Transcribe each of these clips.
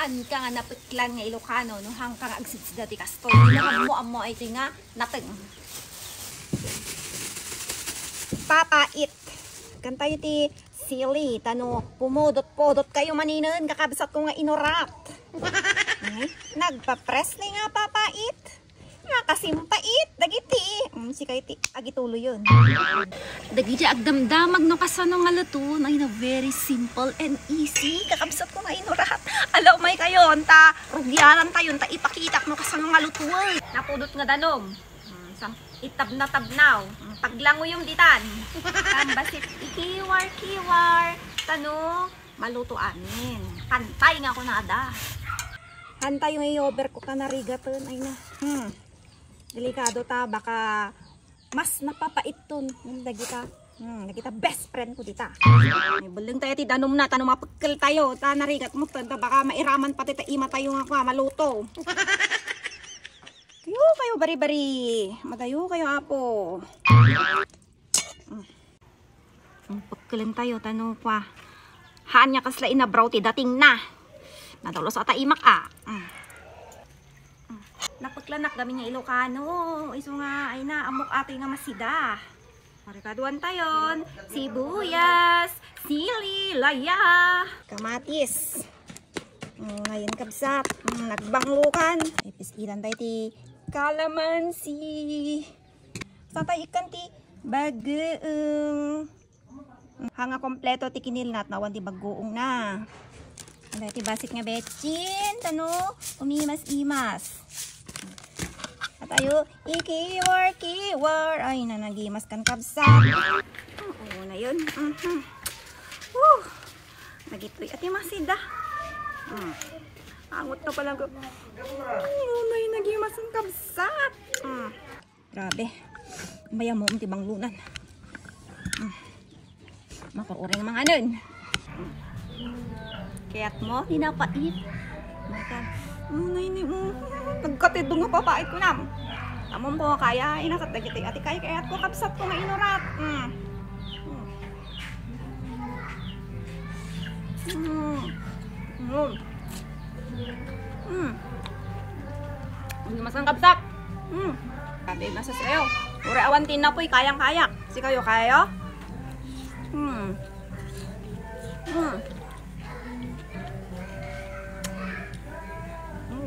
Han ka nga napiklan nga Ilocano, no hang ka nga agsids dati kastoy. Hindi na mo ay nga nateng. Papait. Kantay ti silly, tano, pumudot-podot kayo maninin, kakabsat ko nga inurat. Nagpa-press na nga papait. Nga kasimpait, dagiti. Si kayo ti, agitulo yun. Dagiti agdamdamag no kasano nga lato, ay na very simple and easy. Kakabsat ko nga inurat. Alaw may kayo, ta, rugyanan tayo, ta ipakitak no kasano nga luto. Napudot nga danom. Itab na tabnaw. Paglango yung ditan. Basit ikiwar-kiwar. Tano, maluto amin. Kantay nga ko nada. Kantay yung i-over ko ka narigatan. Ay na. Delikado ta. Baka mas napapait ton. Nagita. Nagita best friend ko dita. Buling tayo ti danom na. Tanong mapagkal tayo. Ta narigat mo. Baka mairaman pati ta ima tayo nga maluto. Kayo bari-bari. Madayo kayo apo. Pagkalan tayo, tanong pa. Haan niya kasla inabraw ti dating na. Nadalos ata imak Napaglanak kami nga Ilocano. Iso nga ay na amok atoy nga masida. Marikaduan tayon. Sibuyas, sili, laya, kamatis. Ngayon kabsat. Nagbanglukan. Ipisilan tayo ti kalamansi. Santay ikan ti bagoong. Hanga kompleto ti kinilnat na wanti bagoong na. Anday ti basit nga betchin. Tano, umimas-imas. At tayo, ikiwar-kiwar. Ay, nanagimas kan kabsat. Oo na yun. Nagitoy at yung masida. Angot na pala ko. Ayun na yung nagimas ang kabsat. Grabe. Maya mo tibang lunan. Makuring mga nun. Kaya't mo, hinapait. Nagkatidong nga papait ko na. Tamon po kaya, inakatagitay ati kaya kaya't ko kapsat ko nga inurat. Masang kapsat. Sabi nasa sayo. Ure awantin na po'y kayang-kaya. Si kayo kaya?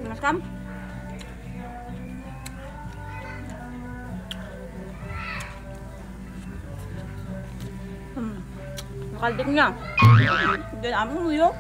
Maskam. Nakaldik niya. Hindi namin mo yun.